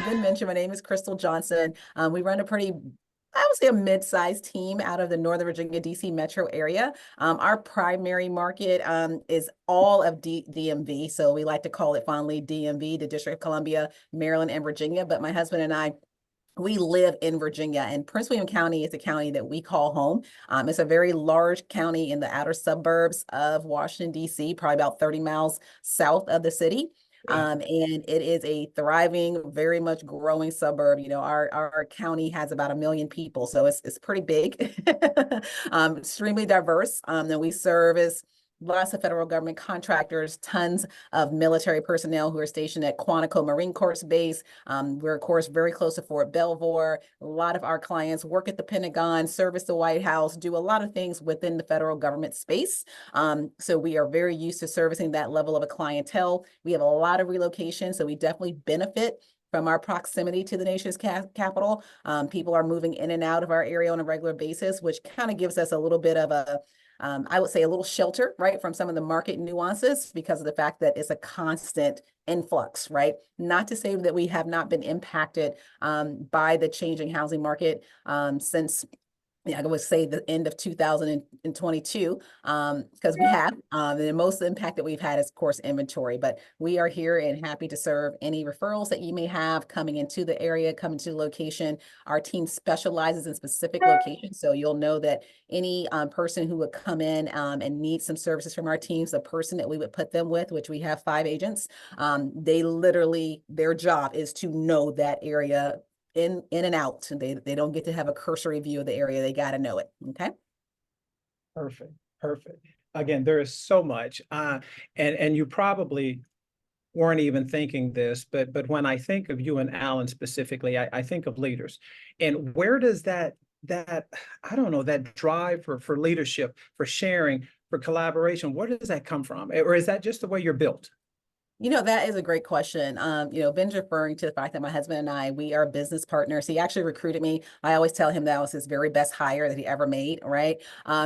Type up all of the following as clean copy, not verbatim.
Ben mentioned, my name is Christal Johnson. We run a pretty, I would say, a mid-sized team out of the Northern Virginia, DC metro area. Our primary market is all of DMV. So we like to call it fondly DMV, the District of Columbia, Maryland, and Virginia. But my husband and I, we live in Virginia, and Prince William County is a county that we call home. It's a very large county in the outer suburbs of Washington, D.C., probably about 30 miles south of the city. And it is a thriving, very much growing suburb. You know, our county has about 1 million people, so it's pretty big, extremely diverse. And we service lots of federal government contractors, tons of military personnel who are stationed at Quantico Marine Corps Base. We're, of course, very close to Fort Belvoir. A lot of our clients work at the Pentagon, service the White House, do a lot of things within the federal government space. So we are very used to servicing that level of a clientele. We have a lot of relocation, so we definitely benefit from our proximity to the nation's capital. People are moving in and out of our area on a regular basis, which kind of gives us a little bit of a I would say a little shelter, right, from some of the market nuances because of the fact that it's a constant influx, right? Not to say that we have not been impacted by the changing housing market since I would say the end of 2022, because we have, the most impact that we've had is, of course, inventory, but we are here and happy to serve any referrals that you may have coming into the area, coming to the location. Our team specializes in specific locations, so you'll know that any person who would come in and need some services from our teams, the person that we would put them with, which we have 5 agents, they literally, their job is to know that area in and out. They don't get to have a cursory view of the area. They got to know it. Okay. Perfect. Perfect. Again, there is so much, and you probably weren't even thinking this, but when I think of you and Alan specifically, I think of leaders. And where does that I don't know, that drive for leadership, for sharing, for collaboration, where does that come from? Or is that just the way you're built? You know, that is a great question. Ben's referring to the fact that my husband and I, we are business partners. He actually recruited me. I always tell him that was his very best hire that he ever made, right?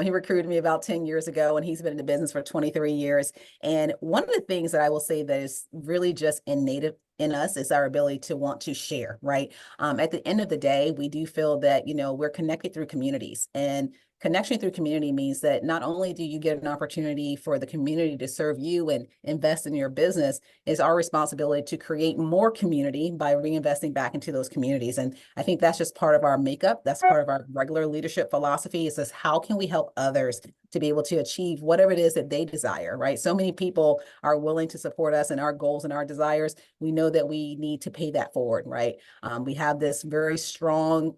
He recruited me about 10 years ago, and he's been in the business for 23 years. And one of the things that I will say that is really just innate in us is our ability to want to share, right? At the end of the day, we do feel that, we're connected through communities, and connection through community means that not only do you get an opportunity for the community to serve you and invest in your business, it's our responsibility to create more community by reinvesting back into those communities. And I think that's just part of our makeup. That's part of our regular leadership philosophy, is this: how can we help others to be able to achieve whatever it is that they desire, right? So many people are willing to support us in our goals and our desires. We know that we need to pay that forward, right? We have this very strong,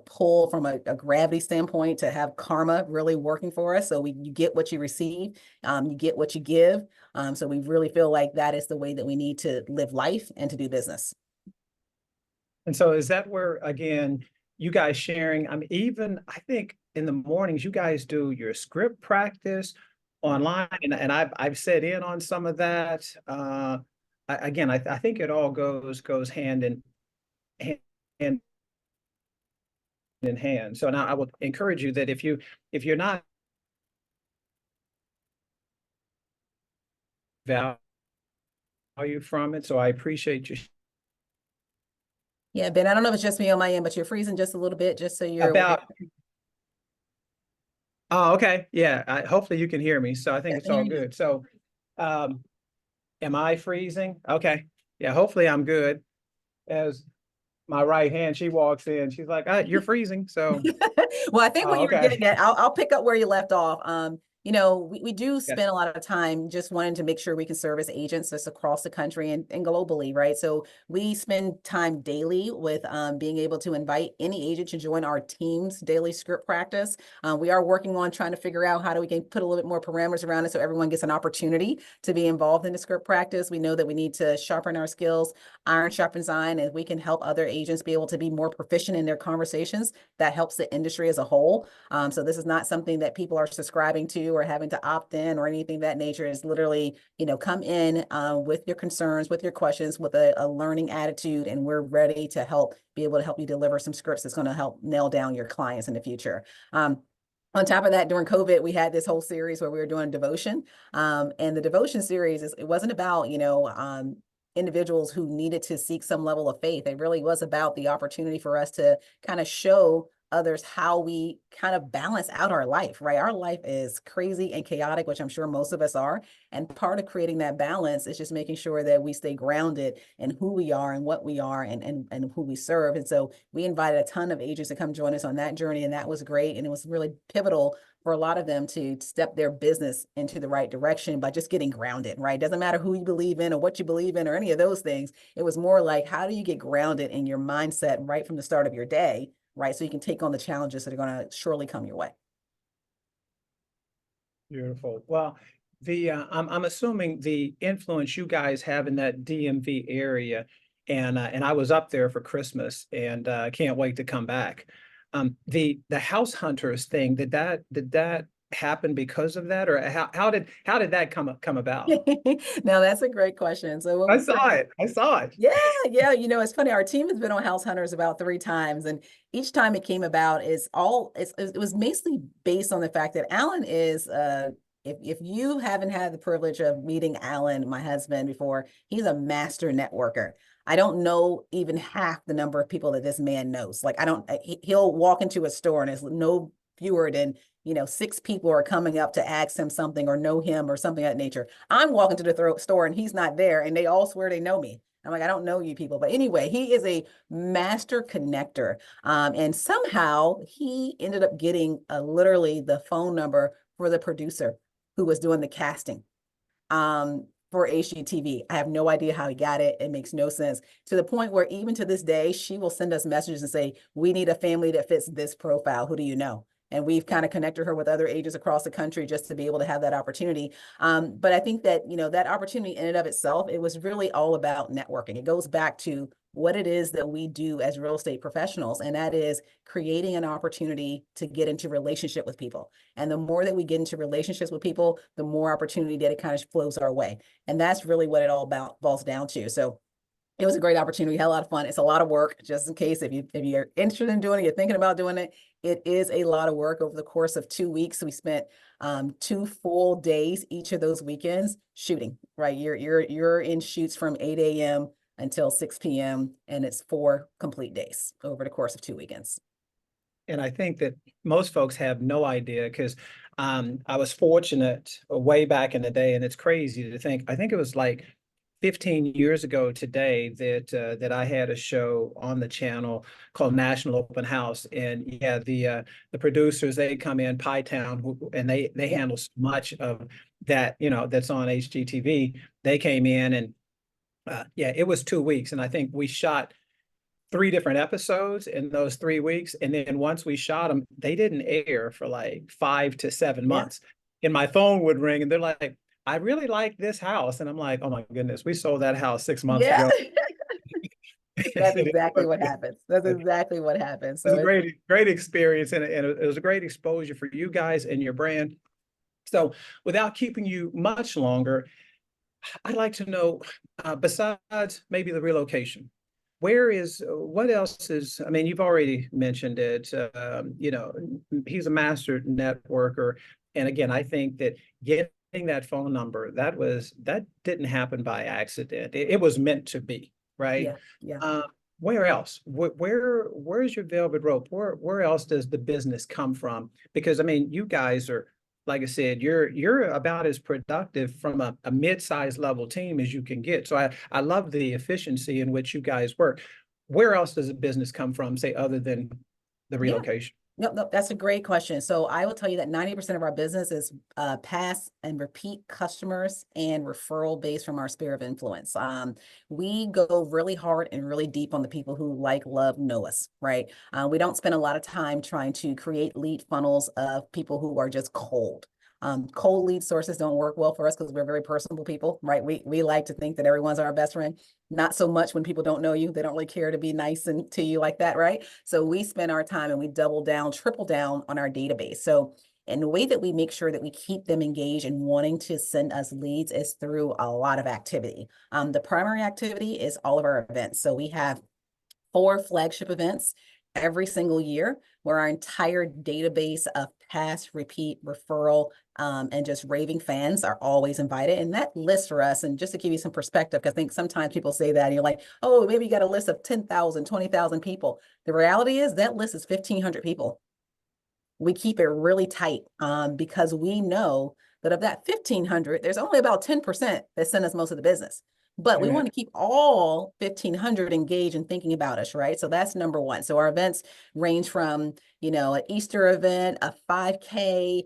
pull from a gravity standpoint to have karma really working for us. So you get what you receive, you get what you give. So we really feel like that is the way that we need to live life and to do business. And so is that where, again, you guys sharing, I think in the mornings, you guys do your script practice online, and I've set in on some of that. I think it all goes hand in hand. So now I will encourage you that if you're not value from it, so I appreciate you. Yeah, Ben, I don't know if it's just me on my end, but you're freezing just a little bit, just so you're aware. Oh, okay. Yeah. Hopefully you can hear me. So I think it's all good. So, am I freezing? Okay. Yeah. Hopefully I'm good. As my right hand, she walks in, she's like, "You're freezing." So, well, I think what you were okay. getting at, I'll pick up where you left off. We do spend Yes. a lot of time just wanting to make sure we can service agents just across the country and globally, right? So we spend time daily with being able to invite any agent to join our team's daily script practice. We are working on trying to figure out how do we can put a little bit more parameters around it so everyone gets an opportunity to be involved in the script practice. We know that we need to sharpen our skills, iron sharpens iron, and we can help other agents be able to be more proficient in their conversations. That helps the industry as a whole. So this is not something that people are subscribing to or having to opt in or anything of that nature. Is literally, come in with your concerns, with your questions, with a learning attitude, and we're ready to be able to help you deliver some scripts that's going to help nail down your clients in the future. On top of that, during COVID, we had this whole series where we were doing devotion. And the devotion series, it wasn't about, individuals who needed to seek some level of faith. It really was about the opportunity for us to kind of show others how we kind of balance out our life, right? Our life is crazy and chaotic, which I'm sure most of us are. And part of creating that balance is just making sure that we stay grounded in who we are and what we are and who we serve. And so we invited a ton of agents to come join us on that journey. And that was great. And it was really pivotal for a lot of them to step their business into the right direction by just getting grounded, right? Doesn't matter who you believe in or what you believe in or any of those things. It was more like, how do you get grounded in your mindset right from the start of your day, right? So you can take on the challenges that are going to surely come your way. Beautiful. Well, I'm assuming the influence you guys have in that DMV area, and I was up there for Christmas, and can't wait to come back. The house hunters thing, did that happen because of that, or how did that come about? Now that's a great question. So when I we saw it. I saw it. yeah, yeah. It's funny. Our team has been on House Hunters about 3 times, and each time it came about it was mostly based on the fact that Alan is if you haven't had the privilege of meeting Alan, my husband, before, he's a master networker. I don't know even half the number of people that this man knows. Like I don't he'll walk into a store and there's no fewer than 6 people are coming up to ask him something or know him or something of that nature. I'm walking to the store and he's not there, and they all swear they know me. I'm like, I don't know you people. But anyway, he is a master connector. And somehow he ended up getting literally the phone number for the producer who was doing the casting for HGTV. I have no idea how he got it. It makes no sense, to the point where even to this day, she will send us messages and say, we need a family that fits this profile. Who do you know? And we've kind of connected her with other agents across the country just to be able to have that opportunity. But I think that, that opportunity in and of itself, it was really all about networking. It goes back to what it is that we do as real estate professionals, and that is creating an opportunity to get into relationship with people. And the more that we get into relationships with people, the more opportunity that it kind of flows our way. And that's really what it all about boils down to. So it was a great opportunity. We had a lot of fun. It's a lot of work, just in case if you're interested in doing it, you're thinking about doing it. It is a lot of work over the course of 2 weeks. We spent 2 full days each of those weekends shooting. Right, you're in shoots from 8 a.m. until 6 p.m. and it's 4 complete days over the course of 2 weekends. And I think that most folks have no idea, because I was fortunate way back in the day, and it's crazy to think. I think it was like 15 years ago today that I had a show on the channel called National Open House, and yeah, the producers, they come in Pie Town, and they Yeah. handle so much of that, that's on HGTV. They came in, and yeah, it was 2 weeks, and I think we shot 3 different episodes in those 3 weeks. And then once we shot them, they didn't air for like 5 to 7 Yeah. months. And my phone would ring and they're like, I really like this house. And I'm like, oh my goodness, we sold that house 6 months Yeah. ago. That's It exactly what is. happens. That's exactly what happens. It's So a it's great experience, and it was a great exposure for you guys and your brand. So without keeping you much longer, I'd like to know, besides maybe the relocation, what else is, I mean, you've already mentioned it, he's a master networker. And again, I think that getting that phone number, that didn't happen by accident. It was meant to be, right? yeah, yeah. Uh, where else? Where's your velvet rope? Where else does the business come from? Because I mean, you guys are, like I said, you're about as productive from a mid-sized level team as you can get. So I love the efficiency in which you guys work. Where else does the business come from, say, other than the Yeah. relocation? No, no, that's a great question. So I will tell you that 90% of our business is past and repeat customers and referral based from our sphere of influence. We go really hard and really deep on the people who like, love, know us, right? We don't spend a lot of time trying to create lead funnels of people who are just cold. Cold lead sources don't work well for us because we're very personable people, right? We like to think that everyone's our best friend. Not so much when people don't know you. They don't really care to be nice and to you like that, right? So we spend our time and we double down, triple down on our database. So, and the way that we make sure that we keep them engaged and wanting to send us leads is through a lot of activity. The primary activity is all of our events. So we have 4 flagship events. every single year where our entire database of past, repeat, referral, and just raving fans are always invited. And that list for us, and just to give you some perspective, because I think sometimes people say that and you're like, oh, maybe you got a list of 10,000, 20,000 people. The reality is that list is 1,500 people. We keep it really tight because we know that of that 1,500, there's only about 10% that send us most of the business. But we Amen. want to keep all 1,500 engaged and thinking about us, right? So that's number one. So our events range from, an Easter event, a 5K,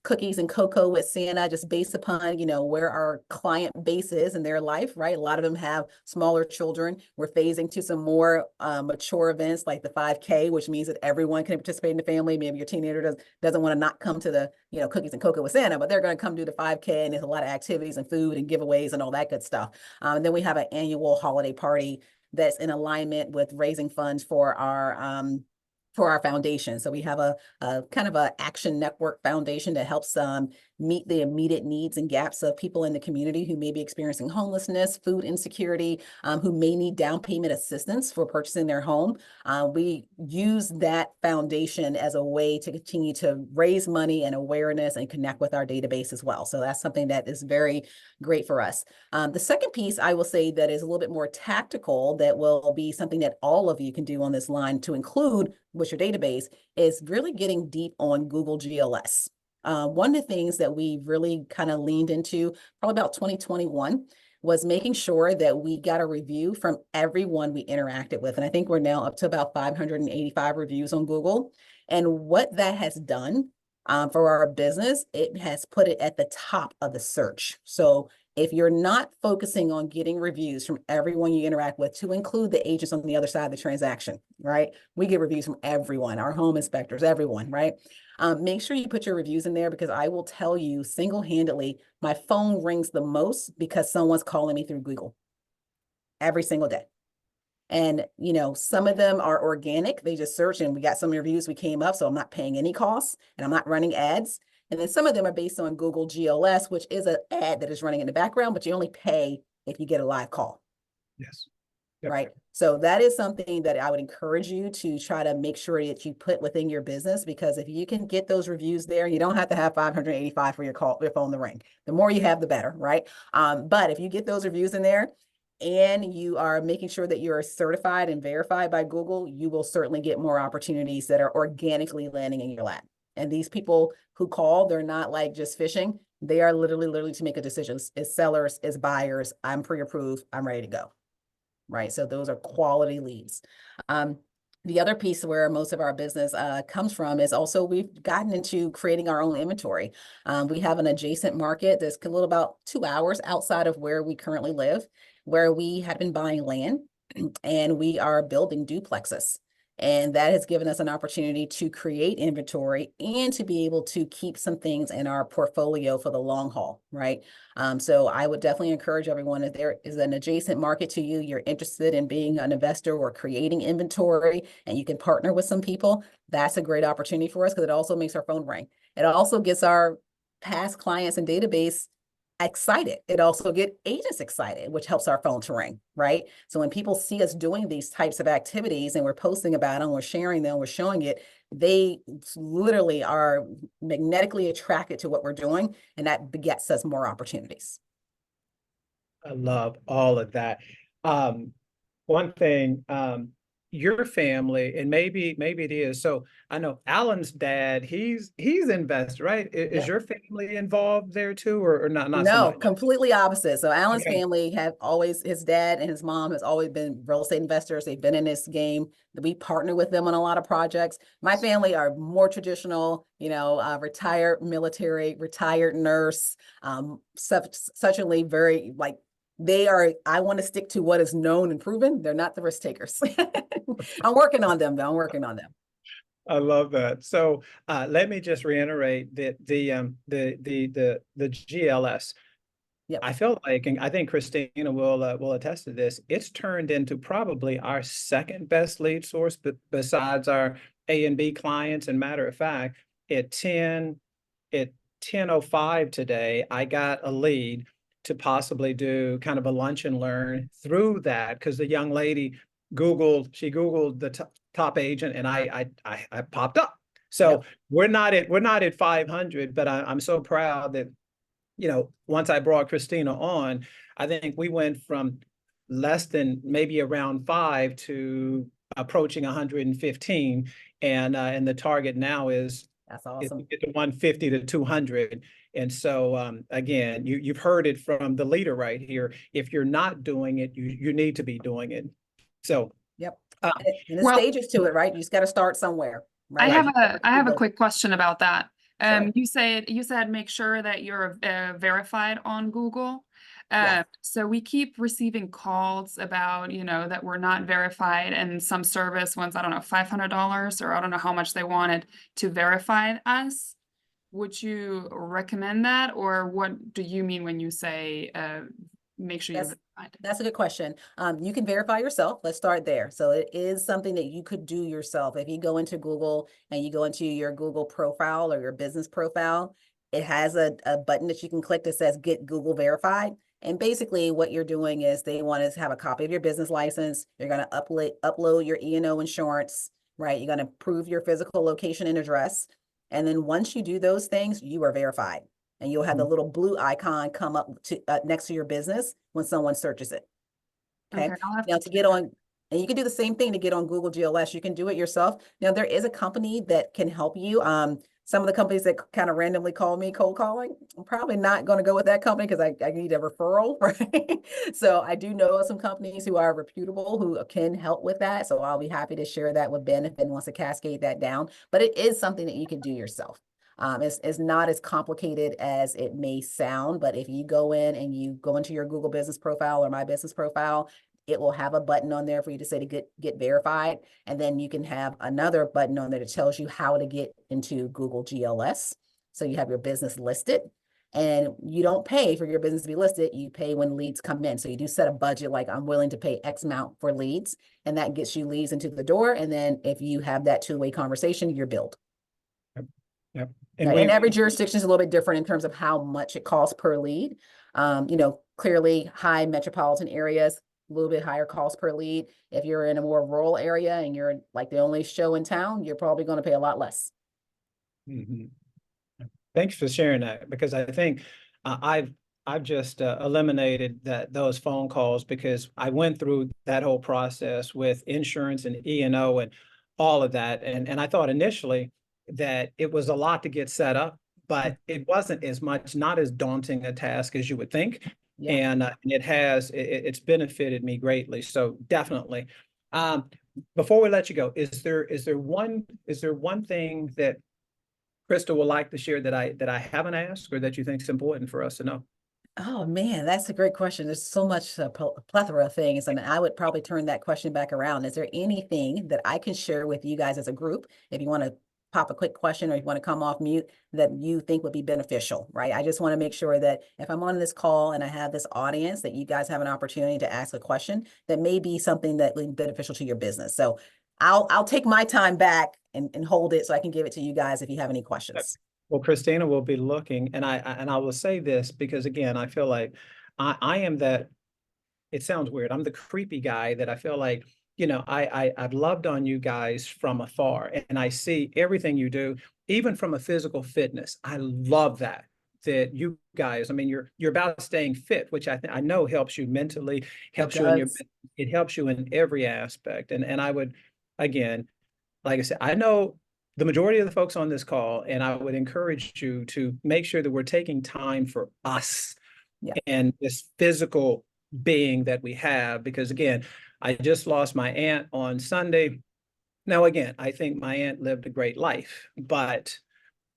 cookies and cocoa with Santa, just based upon, where our client base is in their life, right? A lot of them have smaller children. We're phasing to some more mature events like the 5K, which means that everyone can participate in the family. Maybe your teenager doesn't want to not come to the, cookies and cocoa with Santa, but they're going to come do the 5K, and there's a lot of activities and food and giveaways and all that good stuff. And then we have an annual holiday party that's in alignment with raising funds for our foundation. So we have a kind of a action network foundation that helps meet the immediate needs and gaps of people in the community who may be experiencing homelessness, food insecurity, who may need down payment assistance for purchasing their home. We use that foundation as a way to continue to raise money and awareness and connect with our database as well. So that's something that is very great for us. The second piece I will say that is a little bit more tactical, that will be something that all of you can do on this line to include with your database, is really getting deep on Google GLS. One of the things that we really kind of leaned into probably about 2021 was making sure that we got a review from everyone we interacted with. And I think we're now up to about 585 reviews on Google. And what that has done for our business, it has put it at the top of the search. So if you're not focusing on getting reviews from everyone you interact with, to include the agents on the other side of the transaction, right? We get reviews from everyone, our home inspectors, everyone, right? Make sure you put your reviews in there, because I will tell you single-handedly, my phone rings the most because someone's calling me through Google every single day. And, some of them are organic. They just search and we got some reviews, we came up, so I'm not paying any costs and I'm not running ads. And then some of them are based on Google GLS, which is an ad that is running in the background, but you only pay if you get a live call. Yes. Yep. Right. So that is something that I would encourage you to try to make sure that you put within your business, because if you can get those reviews there, you don't have to have 585 for your phone to ring. The more you have, the better, right? But if you get those reviews in there and you are making sure that you're certified and verified by Google, you will certainly get more opportunities that are organically landing in your lap. And these people who call, they're not like just fishing. They are literally to make a decision. As sellers, as buyers, I'm pre-approved, I'm ready to go. Right. So those are quality leads. The other piece where most of our business comes from is also we've gotten into creating our own inventory. We have an adjacent market that's a little about 2 hours outside of where we currently live, where we have been buying land and we are building duplexes. And that has given us an opportunity to create inventory and to be able to keep some things in our portfolio for the long haul, right? So I would definitely encourage everyone, if there is an adjacent market to you, you're interested in being an investor or creating inventory, and you can partner with some people, that's a great opportunity for us, because it also makes our phone ring. It also gets our past clients and database excited. It also gets agents excited, which helps our phone to ring, right? So when people see us doing these types of activities and we're posting about them, we're sharing them, we're showing it, they literally are magnetically attracted to what we're doing, and that begets us more opportunities. I love all of that. One thing, your family, and maybe it is. So I know Alan's dad, he's investor, right? Is Yep. your family involved there too, or not so No, much? completely opposite. So Alan's Okay. family have always, his dad and his mom has always been real estate investors. They've been in this game. We partner with them on a lot of projects. My family are more traditional, retired military, retired nurse, such very like, they are, I want to stick to what is known and proven. They're not the risk takers. I'm working on them though. I'm working on them. I love that. So let me just reiterate that the GLS. Yep. I feel like, and I think Christina will attest to this, it's turned into probably our second best lead source, but besides our A and B clients. And matter of fact, at 10:05 today, I got a lead to possibly do kind of a lunch and learn through that, because the young lady She Googled the top agent, and I popped up. Yep. So we're not at 500, but I'm so proud that, once I brought Christina on, I think we went from less than maybe around 5 to approaching 115, and the target now That's is to awesome. get to 150 to 200. And so, again, you've heard it from the leader right here. If you're not doing it, you need to be doing it. So, Yep. uh, And the Well, stages to it, right? You just got to start somewhere, I right? have right. a quick question about that. Sure. You said make sure that you're verified on Google. Yes. So we keep receiving calls about, that we're not verified, and some service wants, I don't know, $500, or I don't know how much they wanted to verify us. Would you recommend that, or what do you mean when you say make sure you're That's verified? that's a good question. You can verify yourself. Let's start there. So it is something that you could do yourself. If you go into Google and you go into your Google profile or your business profile, it has a button that you can click that says Get Google Verified. And basically what you're doing is they want to have a copy of your business license. You're going to upload your E&O insurance, right? You're going to prove your physical location and address. And then once you do those things, you are verified, and you'll have the little blue icon come up to next to your business when someone searches it. Okay. Okay, I'll have Now to to check get that. on, and you can do the same thing to get on Google GLS. You can do it yourself. Now there is a company that can help you. Some of the companies that kind of randomly call me cold calling, I'm probably not going to go with that company because I need a referral, right? So I do know some companies who are reputable who can help with that. So I'll be happy to share that with Ben if Ben wants to cascade that down. But it is something that you can do yourself. It's not as complicated as it may sound, but if you go in and you go into your Google business profile or my business profile, it will have a button on there for you to say to get verified. And then you can have another button on there that tells you how to get into Google GLS. So you have your business listed, and you don't pay for your business to be listed. You pay when leads come in. So you do set a budget, like I'm willing to pay X amount for leads, and that gets you leads into the door. And then if you have that two-way conversation, you're billed. Yep. And every jurisdiction is a little bit different in terms of how much it costs per lead. Clearly high metropolitan areas, a little bit higher cost per lead. If you're in a more rural area and you're like the only show in town, you're probably going to pay a lot less. Mhm. Thanks for sharing that, because I think I've just eliminated those phone calls, because I went through that whole process with insurance and E&O and all of that, and I thought initially that it was a lot to get set up, but it wasn't not as daunting a task as you would think. Yeah. And it's benefited me greatly. So definitely. Before we let you go, is there one thing that Christal would like to share that I haven't asked, or that you think is important for us to know? Oh man, that's a great question. There's so much plethora of things, and I would probably turn that question back around. Is there anything that I can share with you guys as a group, if you want to pop a quick question or you want to come off mute, that you think would be beneficial, right? I just want to make sure that if I'm on this call and I have this audience, that you guys have an opportunity to ask a question that may be something that would be beneficial to your business. So I'll take my time back and hold it so I can give it to you guys if you have any questions. Well, Christina will be looking, and I will say this because, again, I feel like I am that. It sounds weird. I'm the creepy guy that I feel like, I've loved on you guys from afar, and I see everything you do, even from a physical fitness. I love that you guys, I mean, you're about staying fit, which I know helps you mentally, It helps you in does. it helps you in every aspect. And I would, again, like I said, I know the majority of the folks on this call, and I would encourage you to make sure that we're taking time for us Yeah. and this physical being that we have. Because, again, I just lost my aunt on Sunday. Now, again, I think my aunt lived a great life, but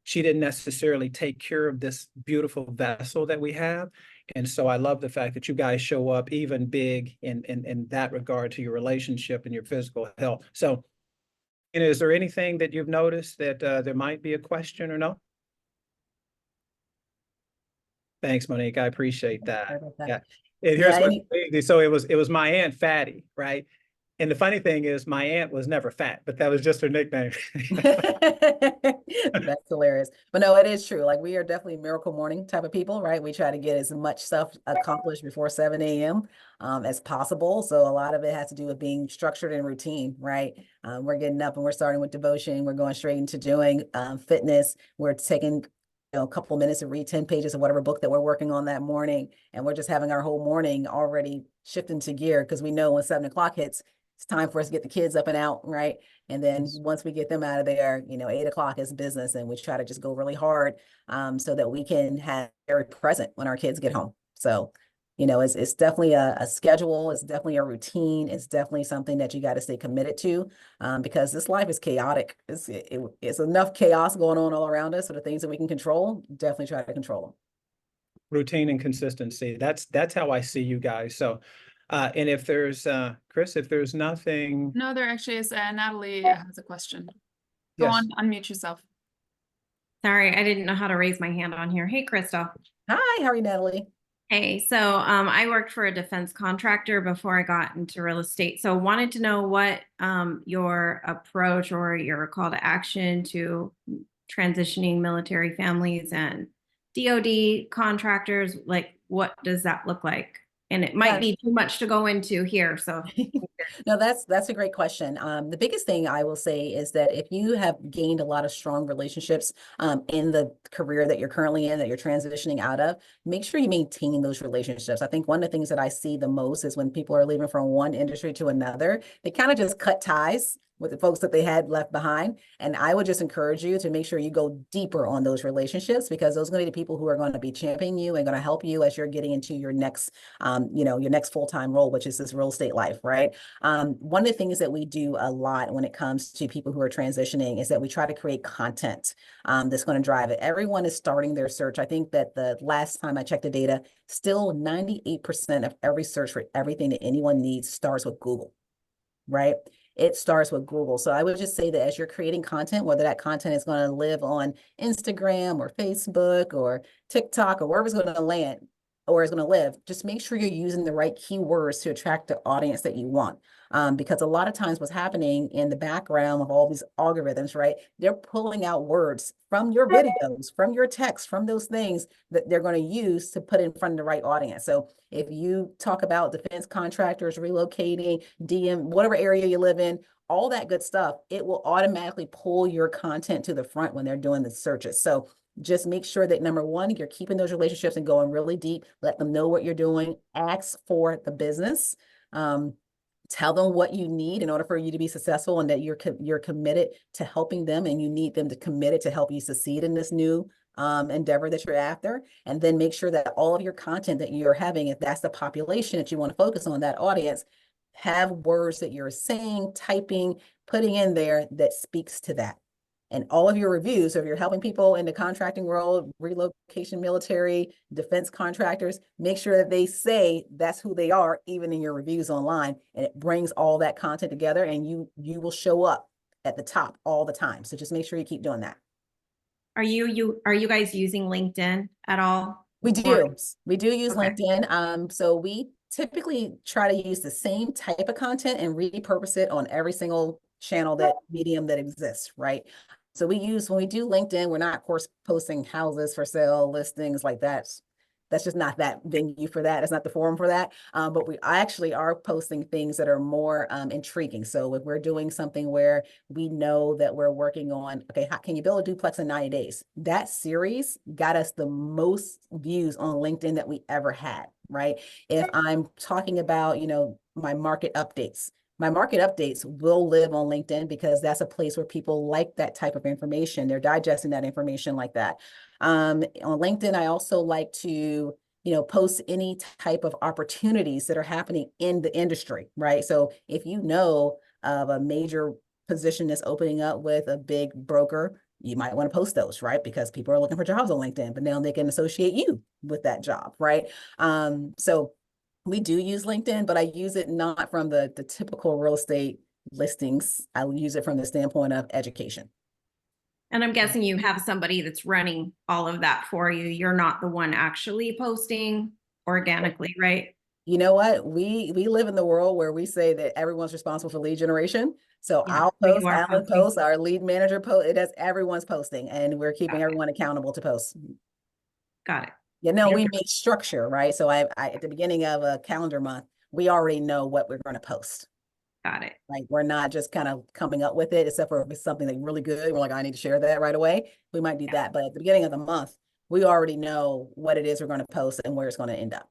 she didn't necessarily take care of this beautiful vessel that we have. And so I love the fact that you guys show up even big in that regard to your relationship and your physical health. So, is there anything that you've noticed that there might be a question or no? Thanks, Monique. I appreciate Sorry that. about that. Yeah. And Yeah. here's what's crazy. So it was my Aunt Fatty, right? And the funny thing is my aunt was never fat, but that was just her nickname. That's hilarious. But no, it is true. Like we are definitely miracle morning type of people, right? We try to get as much stuff accomplished before 7 a.m. As possible. So a lot of it has to do with being structured and routine, right? We're getting up and we're starting with devotion. We're going straight into doing fitness. We're taking a couple minutes to read 10 pages of whatever book that we're working on that morning. And we're just having our whole morning already shift into gear because we know when 7 o'clock hits, it's time for us to get the kids up and out, right? And then once we get them out of there, 8 o'clock is business, and we try to just go really hard so that we can have very present when our kids get home. So, it's definitely a schedule. It's definitely a routine. It's definitely something that you got to stay committed to because this life is chaotic. It's enough chaos going on all around us. So the things that we can control, definitely try to control them. Routine and consistency. That's how I see you guys. So, and if there's, Chris, if there's nothing. No, there actually is, Natalie has a question. Go Yes. on, unmute yourself. Sorry, I didn't know how to raise my hand on here. Hey, Christal. Hi, how are you, Natalie? Hey, so I worked for a defense contractor before I got into real estate. So wanted to know what your approach or your call to action to transitioning military families and DoD contractors, like what does that look like? And it might be too much to go into here. So No, that's a great question. The biggest thing I will say is that if you have gained a lot of strong relationships in the career that you're currently in, that you're transitioning out of, make sure you maintain those relationships. I think one of the things that I see the most is when people are leaving from one industry to another, they kind of just cut ties with the folks that they had left behind. And I would just encourage you to make sure you go deeper on those relationships because those are going to be the people who are going to be championing you and going to help you as you're getting into your next, your next full-time role, which is this real estate life, right? One of the things that we do a lot when it comes to people who are transitioning is that we try to create content that's going to drive it. Everyone is starting their search. I think that the last time I checked the data, still 98% of every search for everything that anyone needs starts with Google, right? It starts with Google. So I would just say that as you're creating content, whether that content is going to live on Instagram or Facebook or TikTok or wherever it's going to land or is going to live, just make sure you're using the right keywords to attract the audience that you want. Because a lot of times what's happening in the background of all these algorithms, right? They're pulling out words from your videos, from your text, from those things that they're going to use to put in front of the right audience. So if you talk about defense contractors relocating, DM, whatever area you live in, all that good stuff, it will automatically pull your content to the front when they're doing the searches. So just make sure that number one, you're keeping those relationships and going really deep. Let them know what you're doing. Ask for the business. Tell them what you need in order for you to be successful and that you're committed to helping them and you need them to committed to help you succeed in this new endeavor that you're after. And then make sure that all of your content that you're having, if that's the population that you want to focus on, that audience, have words that you're saying, typing, putting in there that speaks to that. And all of your reviews, so if you're helping people in the contracting world, relocation, military, defense contractors, make sure that they say that's who they are, even in your reviews online. And it brings all that content together and you will show up at the top all the time. So just make sure you keep doing that. are you guys using LinkedIn at all? We do. We do use Okay. LinkedIn. So we typically try to use the same type of content and repurpose it on every single channel, that medium that exists, right? So when we do LinkedIn, we're not, of course, posting houses for sale, listings like that. That's just not that venue for that. It's not the forum for that. But we actually are posting things that are more intriguing. So if we're doing something where we know that we're working on, okay, how can you build a duplex in 90 days? That series got us the most views on LinkedIn that we ever had, right? If I'm talking about, my market updates will live on LinkedIn because that's a place where people like that type of information. They're digesting that information like that. On LinkedIn, I also like to, post any type of opportunities that are happening in the industry, right? So if you know of a major position that's opening up with a big broker, you might want to post those, right? Because people are looking for jobs on LinkedIn, but now they can associate you with that job, right? So we do use LinkedIn, but I use it not from the typical real estate listings. I use it from the standpoint of education. And I'm guessing you have somebody that's running all of that for you. You're not the one actually posting organically, right? You know what? We live in the world where we say that everyone's responsible for lead generation. So Yeah, I'll so you post, are Alan posting. posts, our lead manager post. It does everyone's posting, and we're keeping Got it. everyone accountable to post. Got it. You know, You we can- make structure, right? So I at the beginning of a calendar month, we already know what we're going to post. Got it. Like we're not just kind of coming up with it, except for if it's something like really good. We're like, I need to share that right away. We might do that, but at the beginning of the month, we already know what it is we're going to post and where it's going to end up.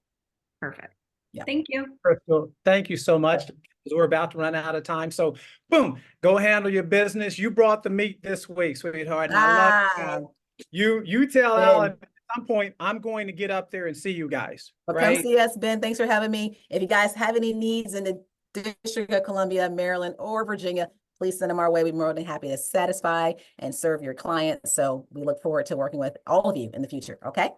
Perfect. Yeah. Thank you. Christal, thank you so much, because we're about to run out of time. So boom, go handle your business. You brought the meat this week, sweetheart. And I love you tell Ben. Alan at some point I'm going to get up there and see you guys. Well, Right? come see us, Ben. Thanks for having me. If you guys have any needs in the District of Columbia, Maryland, or Virginia, please send them our way. We're more than happy to satisfy and serve your clients. So we look forward to working with all of you in the future. Okay.